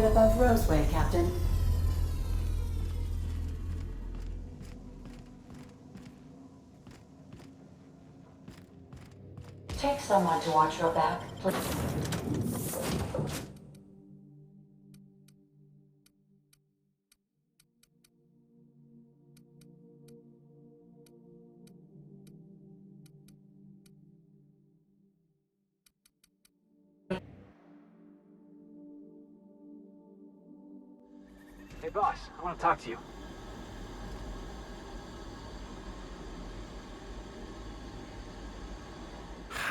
bit above Roseway, Captain. Take someone to watch your back, please. Hey, boss, I want to talk to you.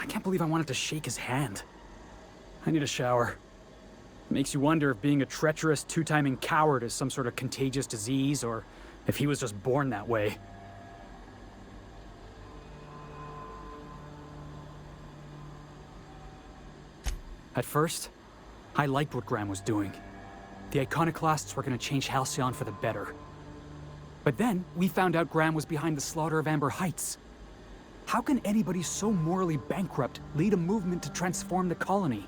I can't believe I wanted to shake his hand. I need a shower. Makes you wonder if being a treacherous, two-timing coward is some sort of contagious disease, or if he was just born that way. At first, I liked what Graham was doing. The iconoclasts were going to change Halcyon for the better. But then, we found out Graham was behind the slaughter of Amber Heights. How can anybody so morally bankrupt lead a movement to transform the colony?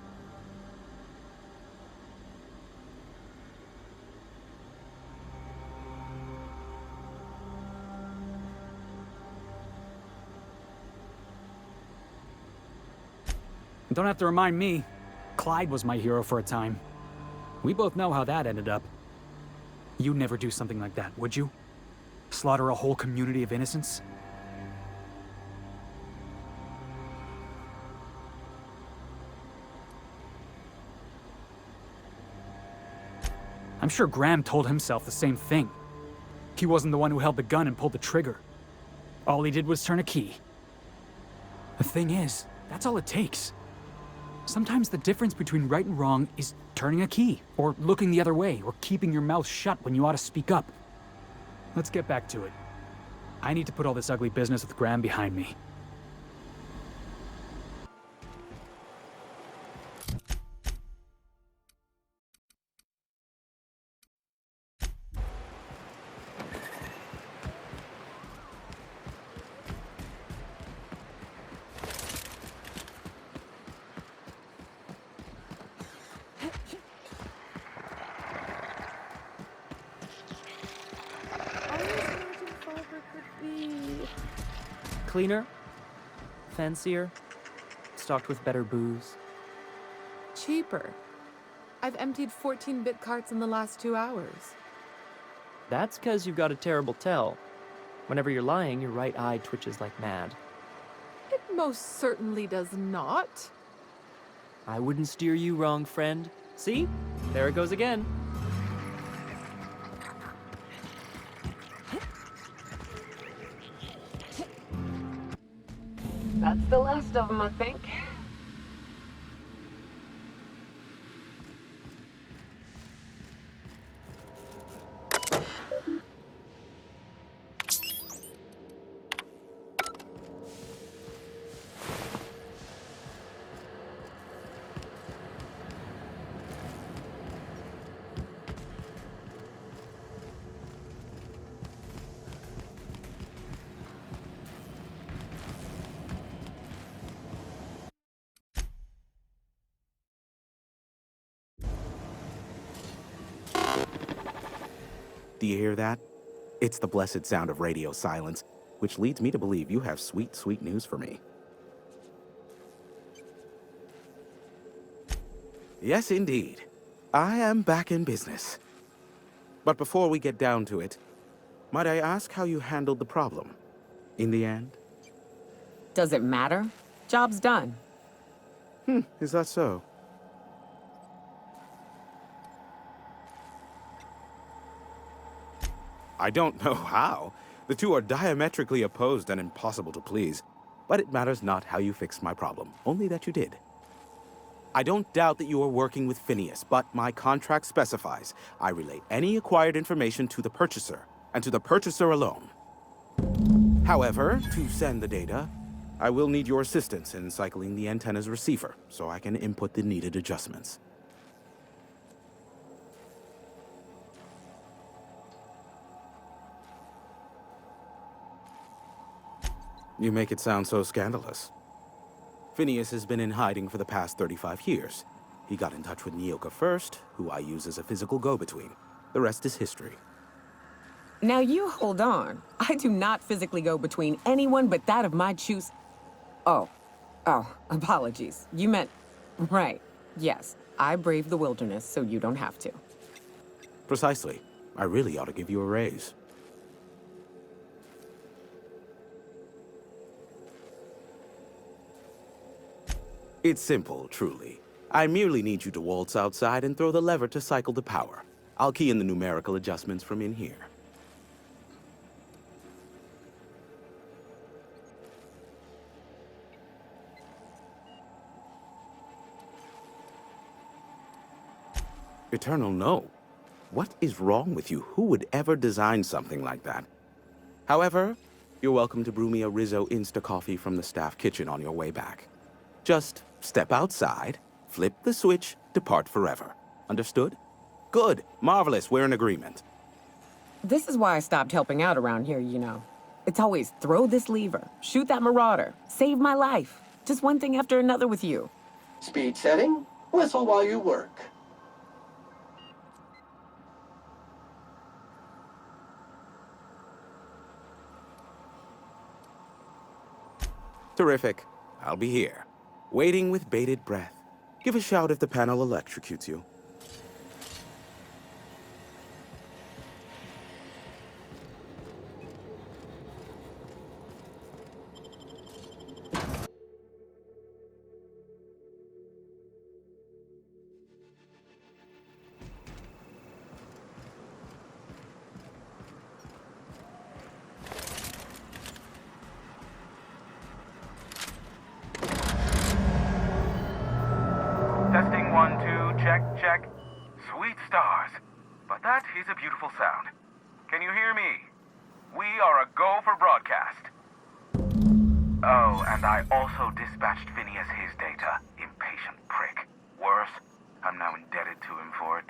Don't have to remind me. Clyde was my hero for a time. We both know how that ended up. You'd never do something like that, would you? Slaughter a whole community of innocents? I'm sure Graham told himself the same thing. He wasn't the one who held the gun and pulled the trigger. All he did was turn a key. The thing is, that's all it takes. Sometimes the difference between right and wrong is turning a key, or looking the other way, or keeping your mouth shut when you ought to speak up. Let's get back to it. I need to put all this ugly business with Graham behind me. Cleaner, fancier, stocked with better booze. Cheaper. I've emptied 14-bit carts in the last 2 hours. That's because you've got a terrible tell. Whenever you're lying, your right eye twitches like mad. It most certainly does not. I wouldn't steer you wrong, friend. See? There it goes again. That's the last of them, I think. Do you hear that? It's the blessed sound of radio silence, which leads me to believe you have sweet, sweet news for me. Yes, indeed. I am back in business. But before we get down to it, might I ask how you handled the problem? In the end? Does it matter? Job's done. Is that so? I don't know how. The two are diametrically opposed and impossible to please. But it matters not how you fixed my problem, only that you did. I don't doubt that you are working with Phineas, but my contract specifies I relay any acquired information to the purchaser, and to the purchaser alone. However, to send the data, I will need your assistance in cycling the antenna's receiver, so I can input the needed adjustments. You make it sound so scandalous. Phineas has been in hiding for the past 35 years. He got in touch with Nyoka first, who I use as a physical go-between. The rest is history. Now you hold on. I do not physically go between anyone but that of my choose. Oh, apologies. You meant, right. Yes, I braved the wilderness, so you don't have to. Precisely. I really ought to give you a raise. It's simple, truly. I merely need you to waltz outside and throw the lever to cycle the power. I'll key in the numerical adjustments from in here. Eternal no. What is wrong with you? Who would ever design something like that? However, you're welcome to brew me a Rizzo Insta-coffee from the staff kitchen on your way back. Just step outside, flip the switch, depart forever. Understood? Good. Marvelous. We're in agreement. This is why I stopped helping out around here, you know. It's always throw this lever, shoot that marauder, save my life. Just one thing after another with you. Speed setting, whistle while you work. Terrific. I'll be here, waiting with bated breath. Give a shout if the panel electrocutes you. Testing 1, 2, check, check. Sweet stars. But that is a beautiful sound. Can you hear me? We are a go for broadcast. Oh, and I also dispatched Phineas his data. Impatient prick. Worse, I'm now indebted to him for it.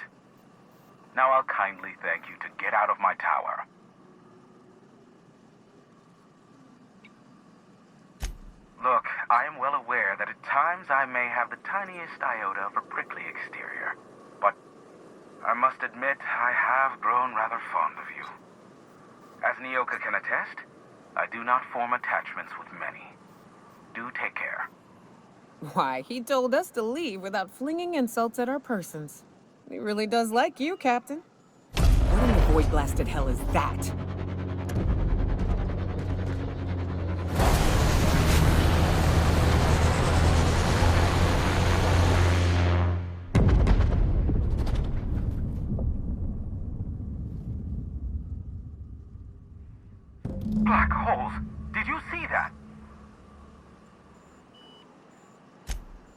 Now I'll kindly thank you to get out of my tower. Look, I am well aware that at times I may have the tiniest iota of a prickly exterior, but I must admit I have grown rather fond of you. As Nyoka can attest, I do not form attachments with many. Do take care. Why, he told us to leave without flinging insults at our persons. He really does like you, Captain. What in the void-blasted hell is that? Black holes! Did you see that?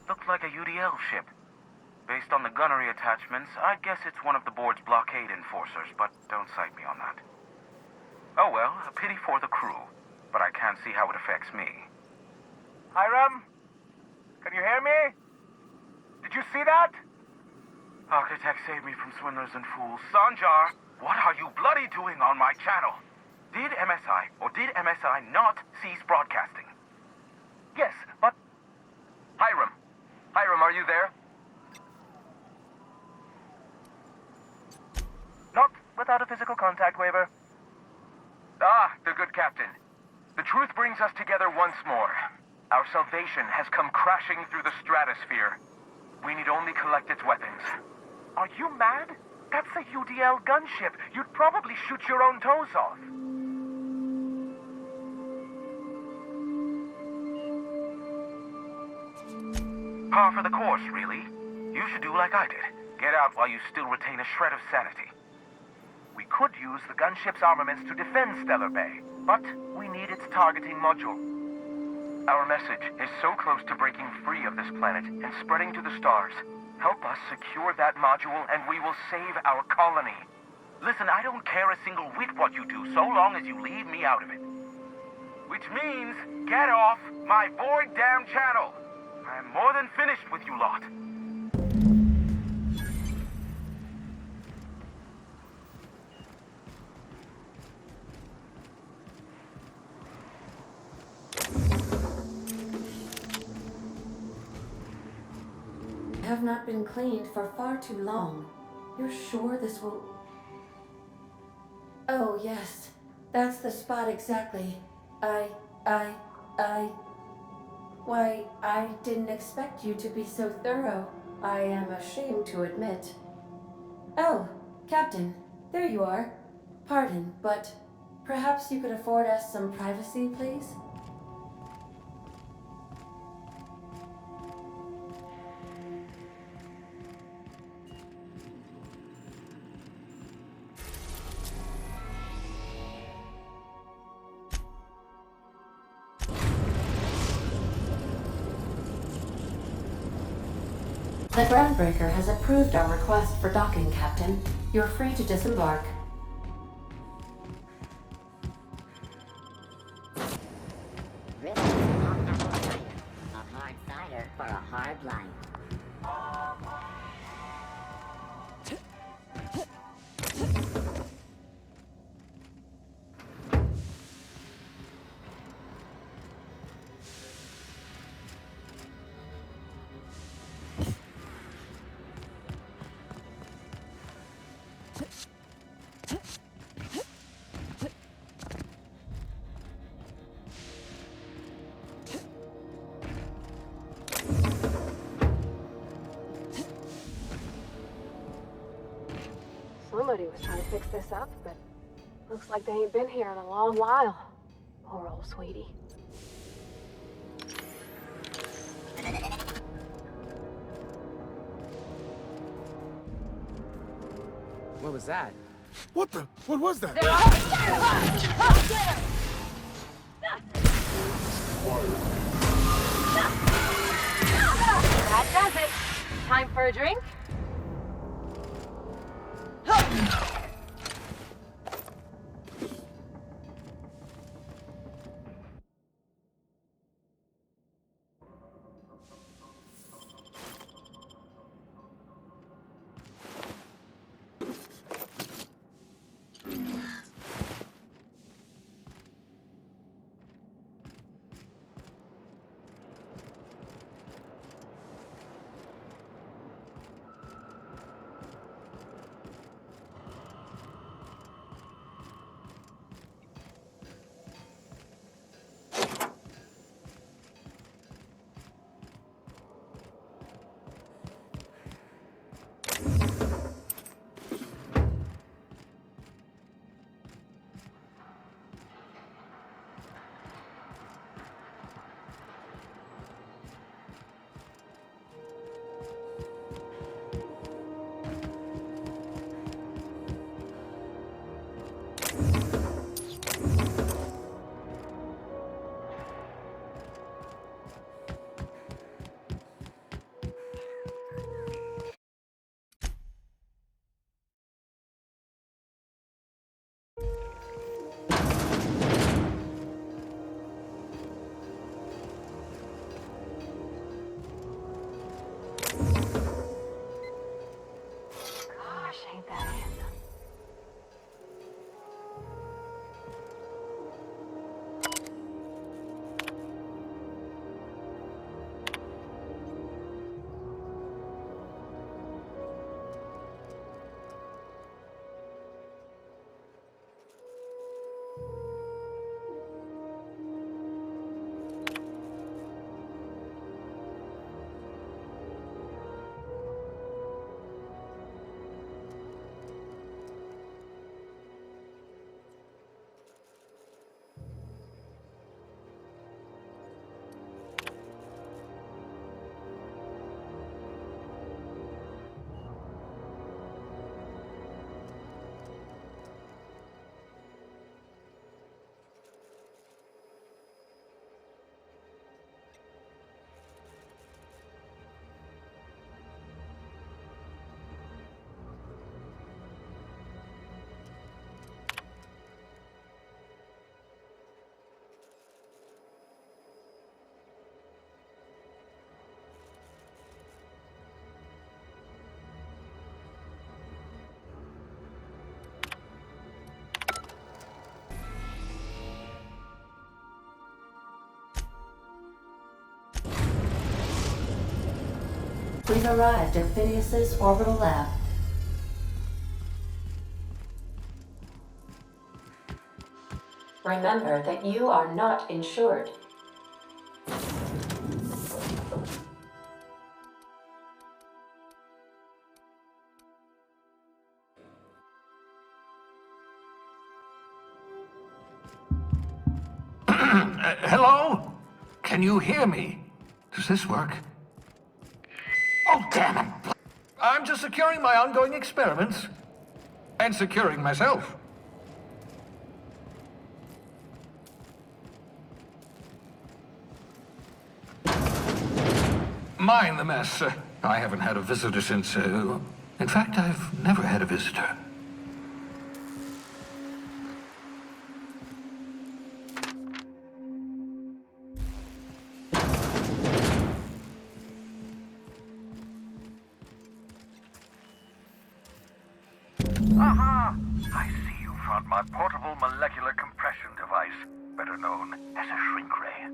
Looks like a UDL ship. Based on the gunnery attachments, I guess it's one of the board's blockade enforcers, but don't cite me on that. Oh well, a pity for the crew, but I can't see how it affects me. Hiram? Can you hear me? Did you see that? Architect saved me from swindlers and fools. Sanjar, what are you bloody doing on my channel? Did MSI or did MSI not cease broadcasting? Yes, but... Hiram, are you there? Not without a physical contact waiver. Ah, the good captain. The truth brings us together once more. Our salvation has come crashing through the stratosphere. We need only collect its weapons. Are you mad? That's a UDL gunship. You'd probably shoot your own toes off. Par for the course, really. You should do like I did. Get out while you still retain a shred of sanity. We could use the gunship's armaments to defend Stellar Bay, but we need its targeting module. Our message is so close to breaking free of this planet and spreading to the stars. Help us secure that module and we will save our colony. Listen, I don't care a single whit what you do, so long as you leave me out of it. Which means, get off my void-damn channel! I am more than finished with you lot. I have not been cleaned for far too long. You're sure this will... Oh, yes. That's the spot exactly. Why, I didn't expect you to be so thorough. I am ashamed to admit. Oh, Captain, there you are. Pardon, but perhaps you could afford us some privacy, please? The groundbreaker has approved our request for docking, Captain. You're free to disembark. This is not a hard cider for a hard life. Somebody was trying to fix this up, but looks like they ain't been here in a long while. Poor old sweetie. What was that? What the? What was that? That does it. Time for a drink? Ain't that handsome? We've arrived at Phineas's orbital lab. Remember that you are not insured. Hello? Can you hear me? Does this work? Oh, damn it! I'm just securing my ongoing experiments. And securing myself. Mind the mess. I haven't had a visitor since, in fact, I've never had a visitor. Aha! I see you found my portable molecular compression device, better known as a shrink ray.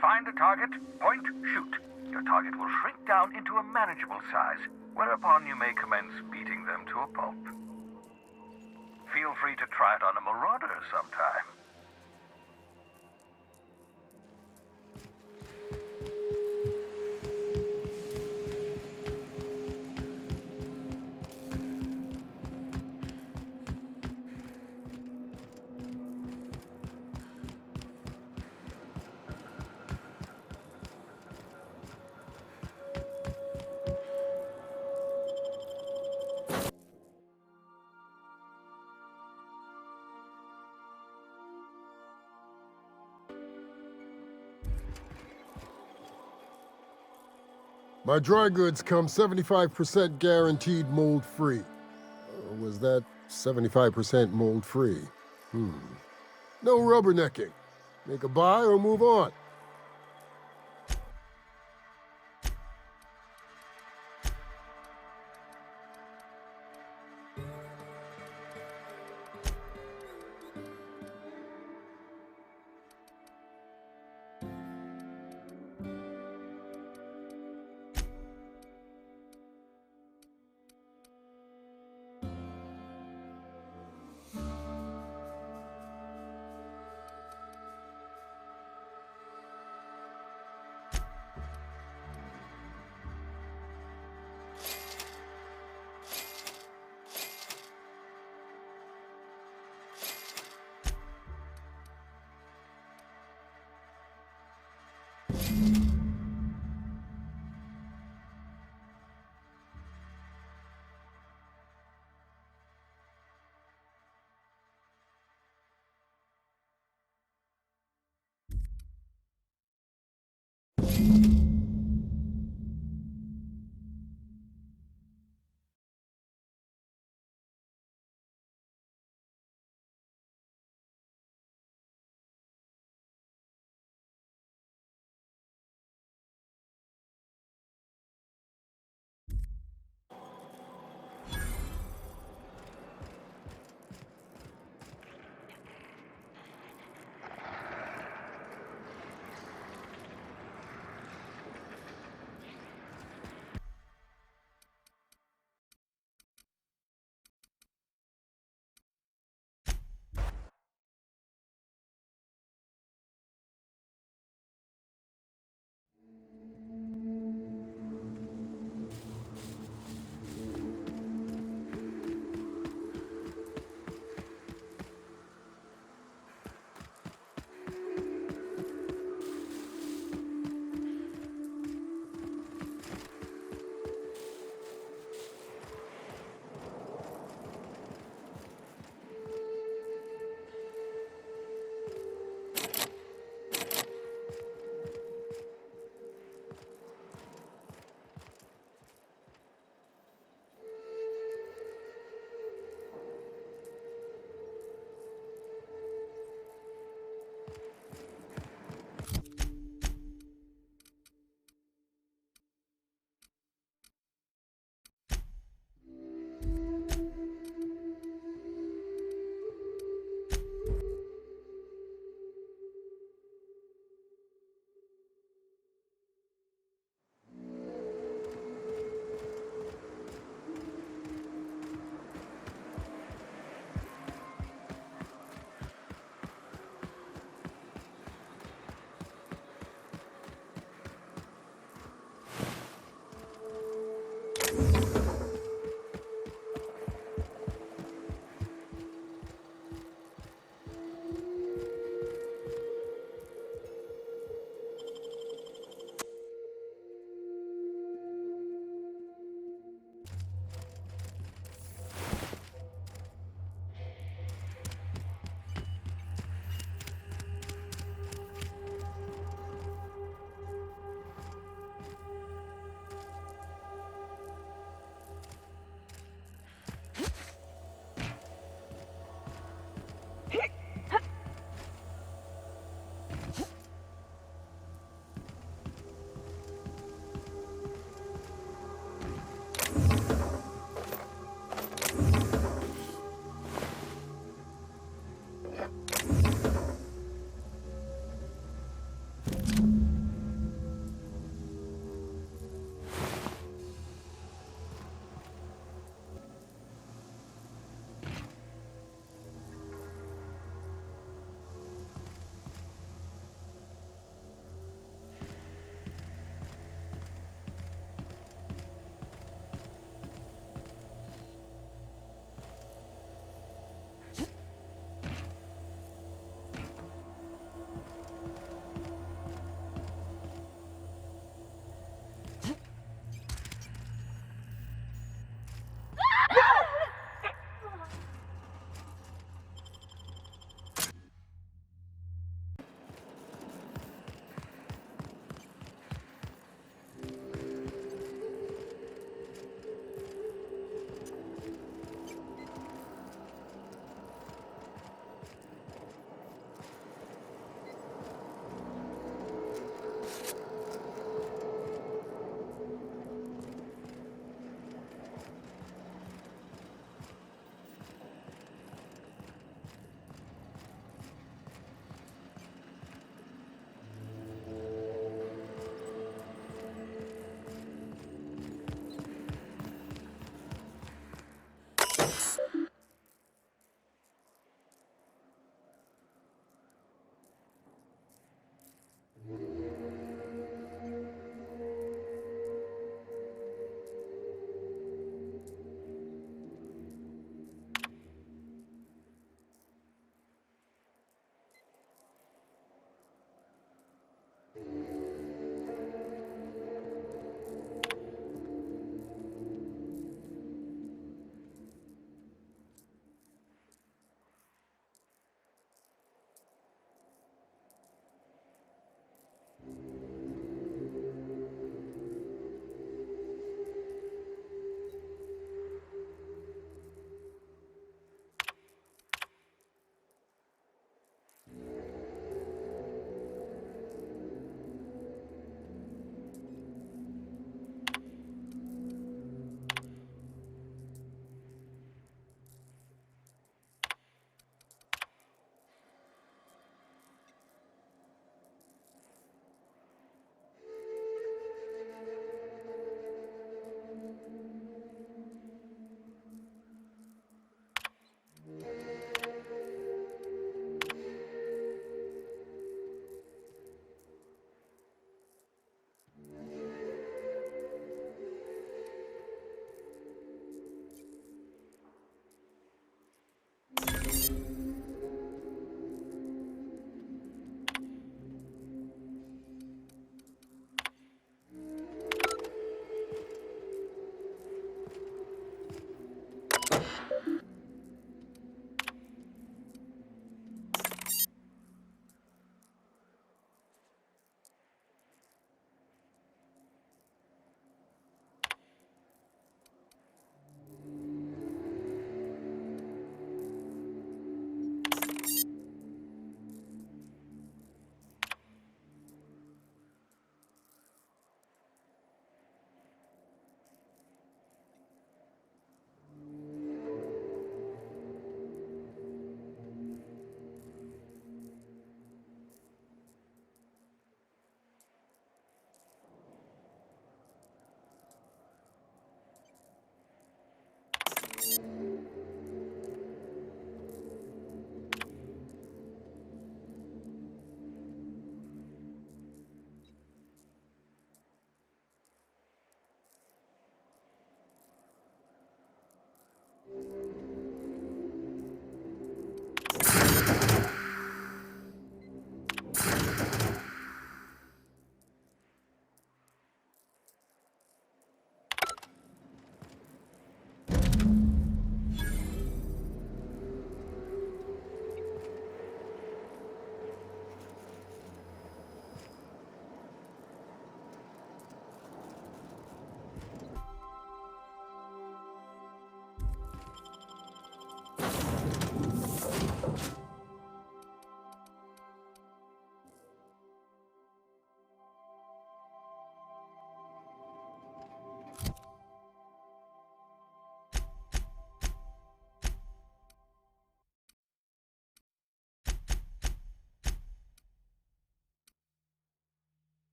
Find a target, point, shoot. Your target will shrink down into a manageable size, whereupon you may commence beating them to a pulp. Feel free to try it on a marauder sometime. My dry goods come 75% guaranteed mold-free. Was that 75% mold-free? No rubbernecking. Make a buy or move on.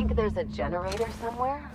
think there's a generator somewhere?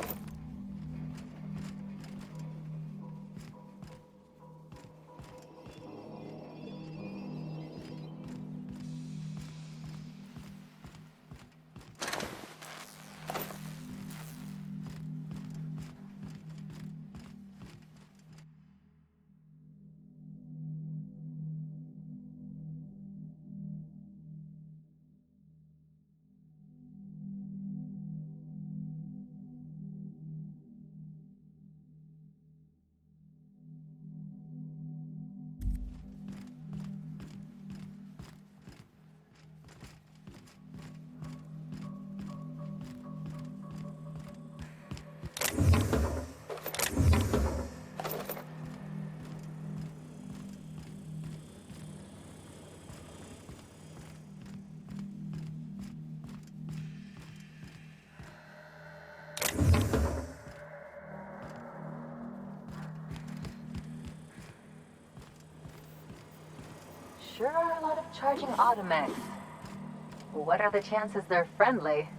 Sure are a lot of charging automechs. What are the chances they're friendly?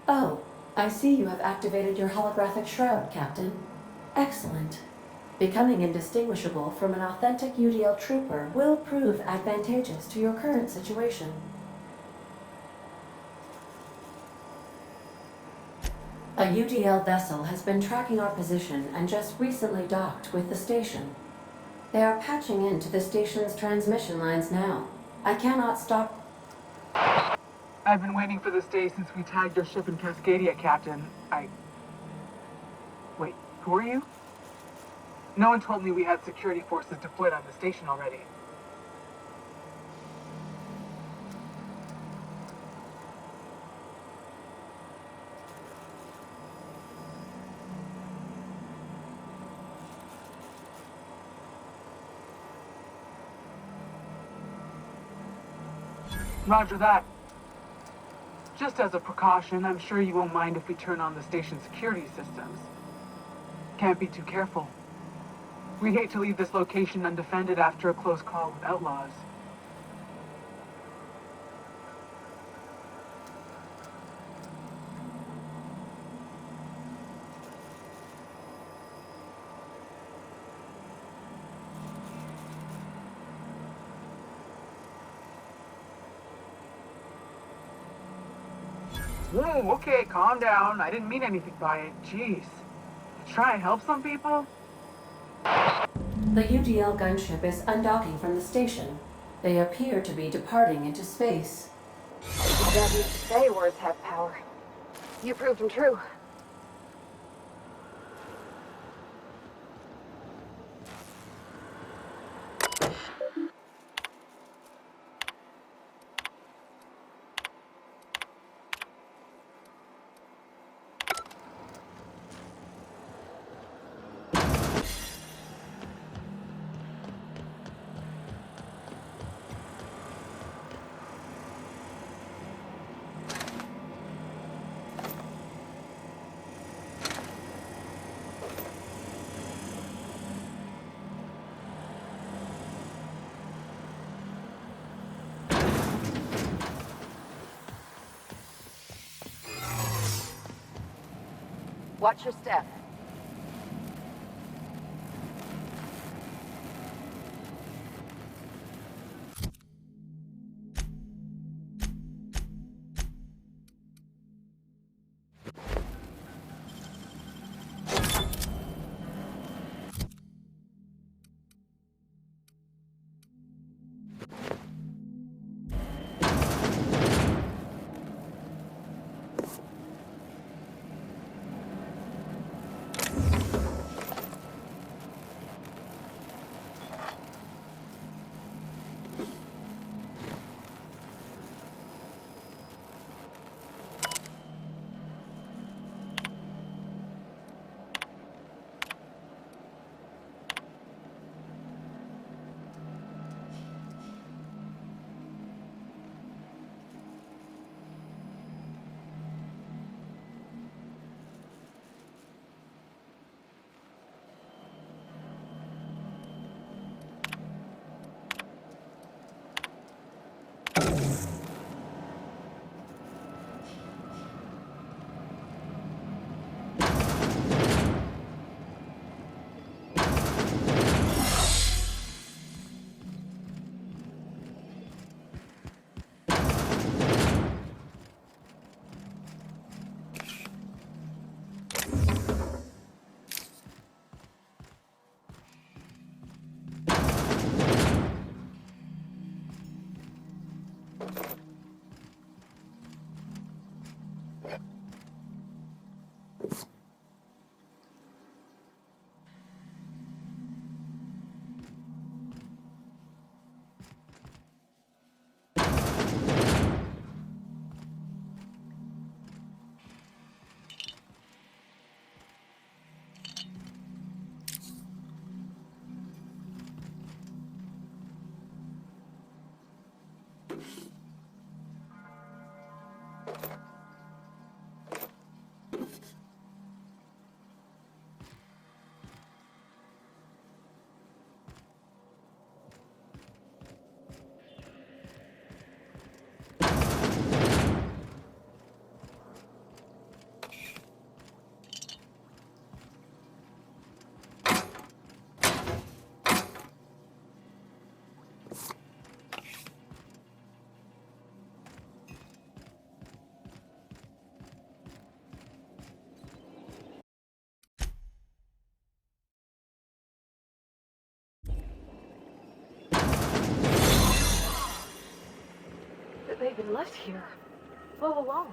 Oh, I see you have activated your holographic shroud, Captain. Excellent. Becoming indistinguishable from an authentic UDL trooper will prove advantageous to your current situation. A UDL vessel has been tracking our position and just recently docked with the station. They are patching into the station's transmission lines now. I cannot stop. I've been waiting for this day since we tagged your ship in Cascadia, Captain. Wait, who are you? No one told me we had security forces deployed on the station already. Roger that. Just as a precaution, I'm sure you won't mind if we turn on the station's security systems. Can't be too careful. We'd hate to leave this location undefended after a close call with outlaws. Whoa, okay, calm down. I didn't mean anything by it. Jeez. Try and help some people? The UDL gunship is undocking from the station. They appear to be departing into space. You don't need to say words have power. You proved them true. Watch your step. they've been left here, all alone.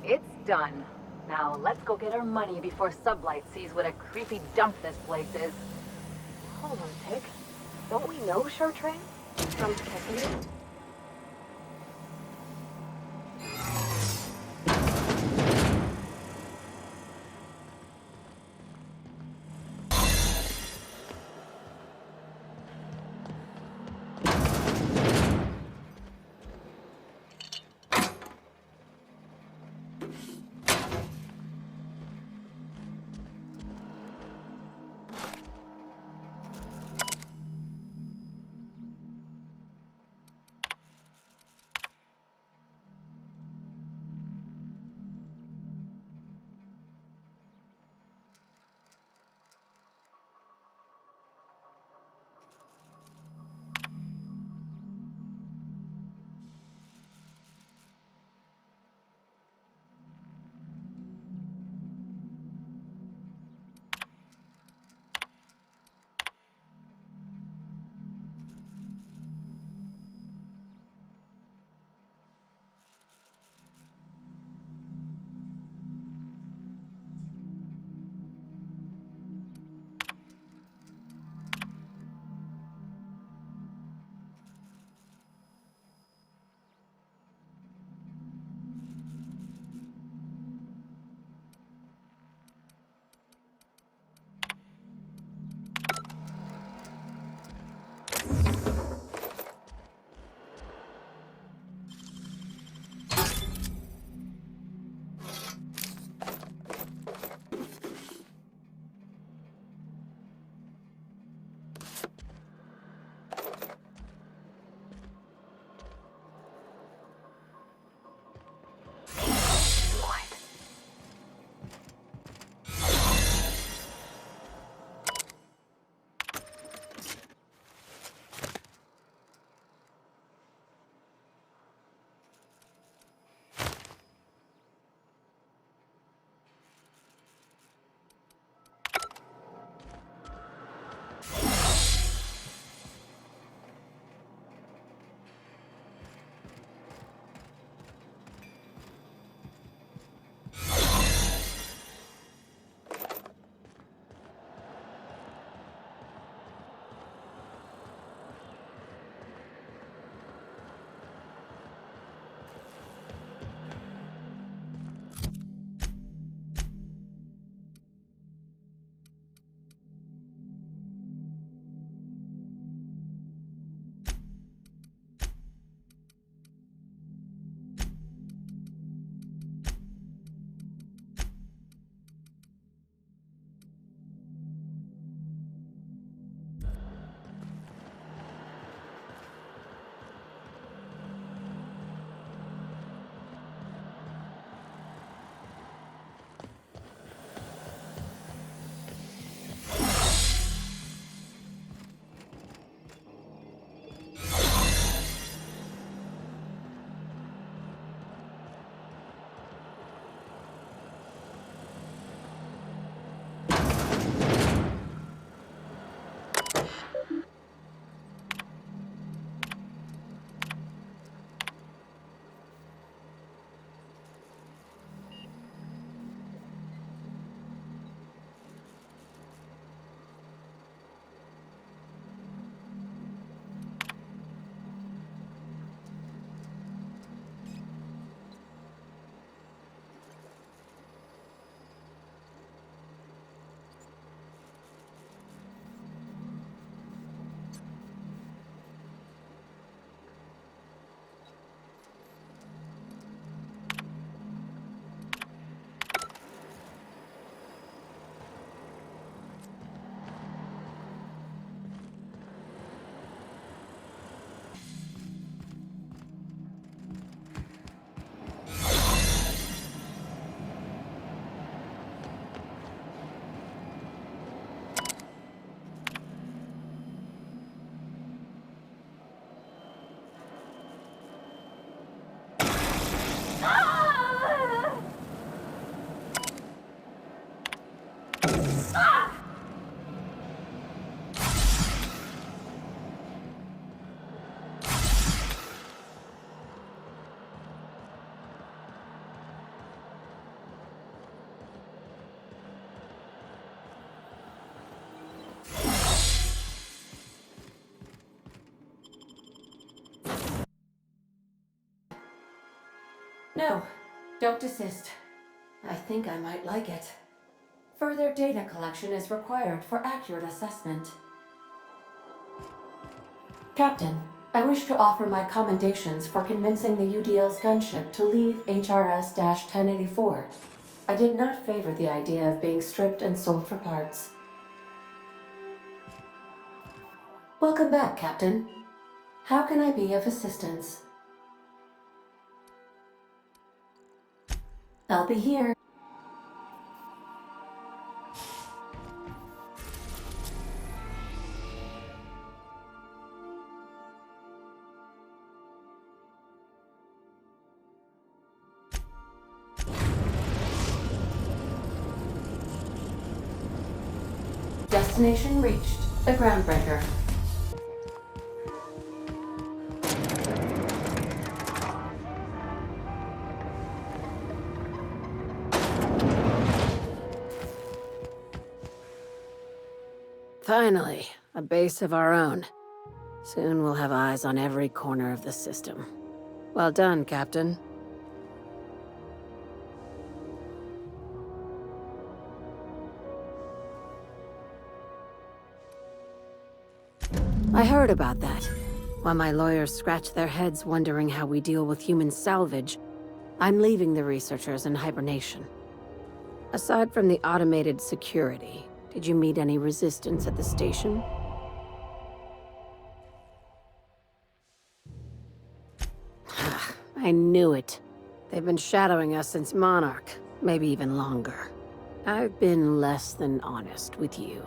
It's done. Now let's go get our money before Sublight sees what a creepy dump this place is. Hold on, Tick. Don't we know Chartrain? From Cassidy? No, don't desist. I think I might like it. Further data collection is required for accurate assessment. Captain, I wish to offer my commendations for convincing the UDL's gunship to leave HRS-1084. I did not favor the idea of being stripped and sold for parts. Welcome back, Captain. How can I be of assistance? I'll be here. Destination reached. A groundbreaker. Finally, a base of our own. Soon we'll have eyes on every corner of the system. Well done, Captain. I heard about that. While my lawyers scratch their heads wondering how we deal with human salvage, I'm leaving the researchers in hibernation. Aside from the automated security, did you meet any resistance at the station? I knew it. They've been shadowing us since Monarch, maybe even longer. I've been less than honest with you.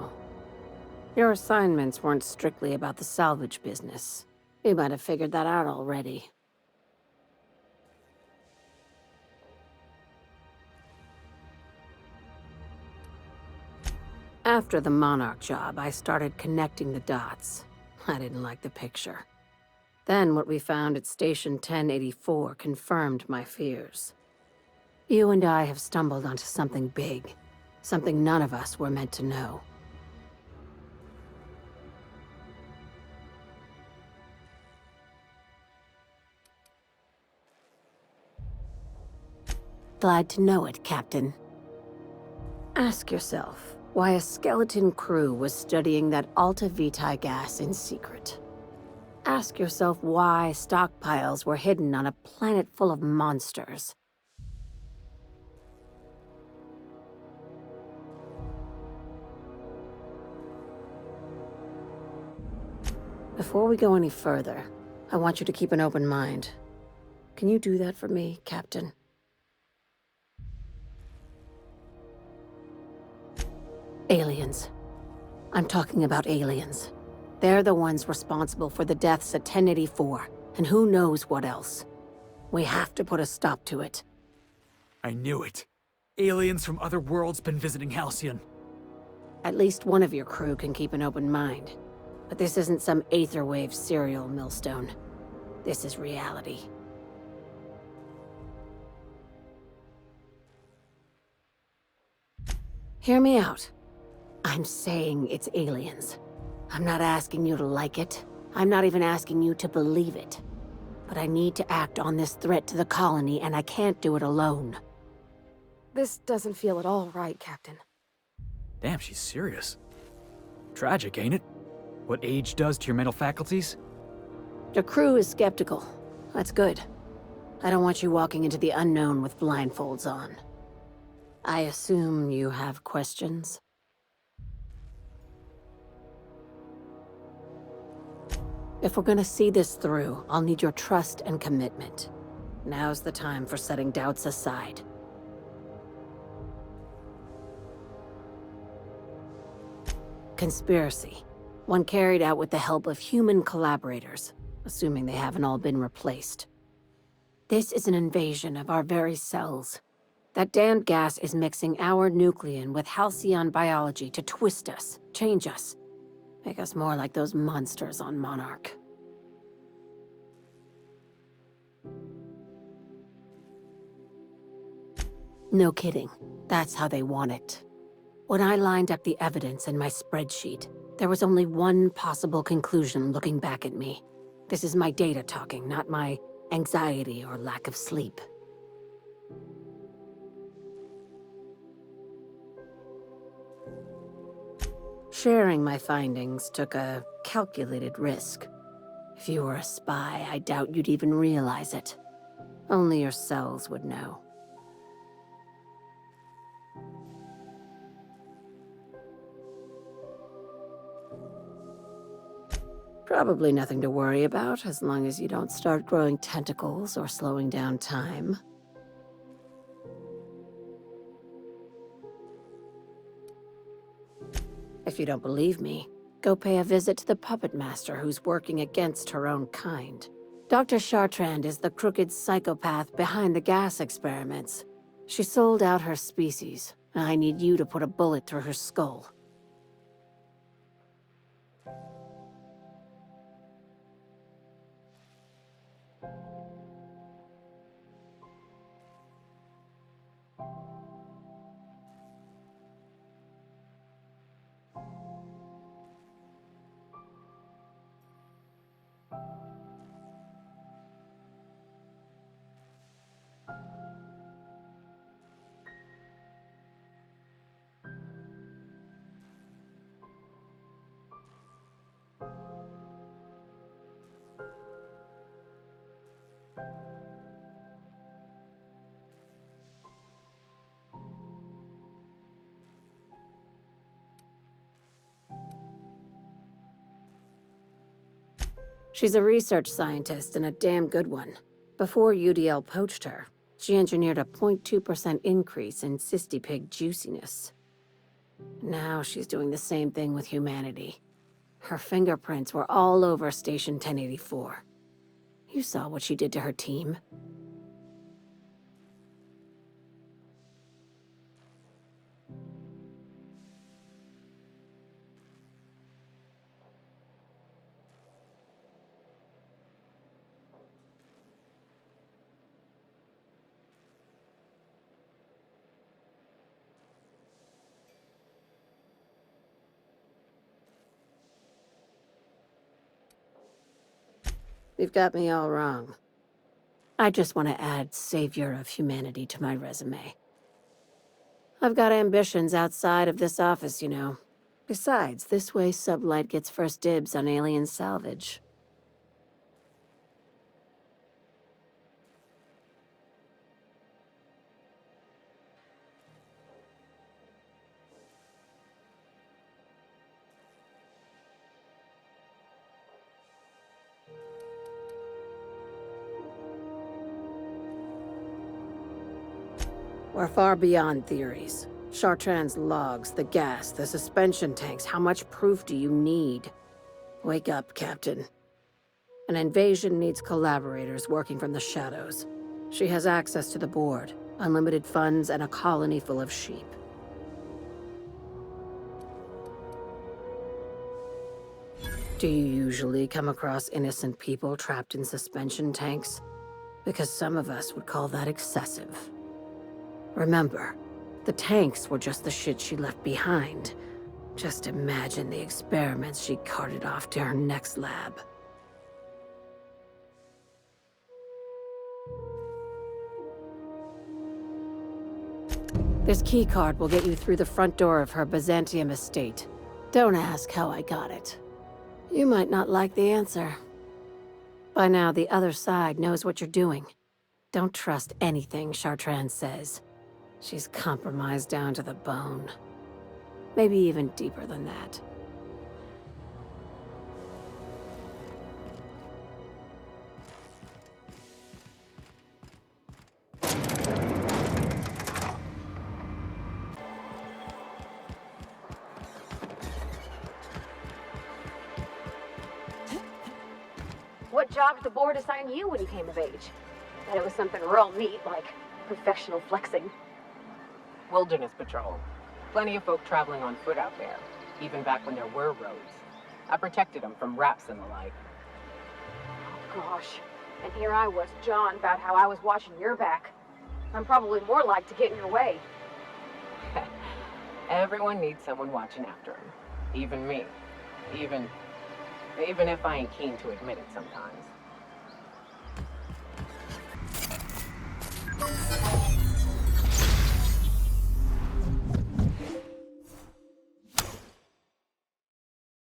Your assignments weren't strictly about the salvage business. You might have figured that out already. After the Monarch job, I started connecting the dots. I didn't like the picture. Then what we found at Station 1084 confirmed my fears. You and I have stumbled onto something big. Something none of us were meant to know. Glad to know it, Captain. Ask yourself why a skeleton crew was studying that Alta Vitae gas in secret. Ask yourself why stockpiles were hidden on a planet full of monsters. Before we go any further, I want you to keep an open mind. Can you do that for me, Captain? Aliens. I'm talking about aliens. They're the ones responsible for the deaths at 1084, and who knows what else. We have to put a stop to it. I knew it. Aliens from other worlds been visiting Halcyon. At least one of your crew can keep an open mind. But this isn't some Aetherwave serial millstone. This is reality. Hear me out. I'm saying it's aliens. I'm not asking you to like it. I'm not even asking you to believe it. But I need to act on this threat to the colony, and I can't do it alone. This doesn't feel at all right, Captain. Damn, she's serious. Tragic, ain't it? What age does to your mental faculties? The crew is skeptical. That's good. I don't want you walking into the unknown with blindfolds on. I assume you have questions? If we're gonna see this through, I'll need your trust and commitment. Now's the time for setting doubts aside. Conspiracy. One carried out with the help of human collaborators, assuming they haven't all been replaced. This is an invasion of our very cells. That damned gas is mixing our nucleon with halcyon biology to twist us, change us. Make us more like those monsters on Monarch. No kidding. That's how they want it. When I lined up the evidence in my spreadsheet, there was only one possible conclusion looking back at me. This is my data talking, not my anxiety or lack of sleep. Sharing my findings took a calculated risk. If you were a spy, I doubt you'd even realize it. Only your cells would know. Probably nothing to worry about, as long as you don't start growing tentacles or slowing down time. If you don't believe me, go pay a visit to the puppet master who's working against her own kind. Dr. Chartrand is the crooked psychopath behind the gas experiments. She sold out her species, and I need you to put a bullet through her skull. She's a research scientist and a damn good one. Before UDL poached her, she engineered a 0.2% increase in cystipig juiciness. Now she's doing the same thing with humanity. Her fingerprints were all over Station 1084. You saw what she did to her team. You've got me all wrong. I just want to add Savior of Humanity to my resume. I've got ambitions outside of this office, you know. Besides, this way Sublight gets first dibs on alien salvage. We're far beyond theories. Chartrand's logs, the gas, the suspension tanks, how much proof do you need? Wake up, Captain. An invasion needs collaborators working from the shadows. She has access to the board, unlimited funds, and a colony full of sheep. Do you usually come across innocent people trapped in suspension tanks? Because some of us would call that excessive. Remember, the tanks were just the shit she left behind. Just imagine the experiments she carted off to her next lab. This keycard will get you through the front door of her Byzantium estate. Don't ask how I got it. You might not like the answer. By now, the other side knows what you're doing. Don't trust anything Chartrand says. She's compromised down to the bone. Maybe even deeper than that. What job did the board assign you when you came of age? Bet it was something real neat, like professional flexing. Wilderness patrol. Plenty of folk traveling on foot out there, even back when there were roads. I protected them from raps and the like. Oh gosh, and here I was jawing about how I was watching your back. I'm probably more like to get in your way. Everyone needs someone watching after them. Even me. Even if I ain't keen to admit it sometimes.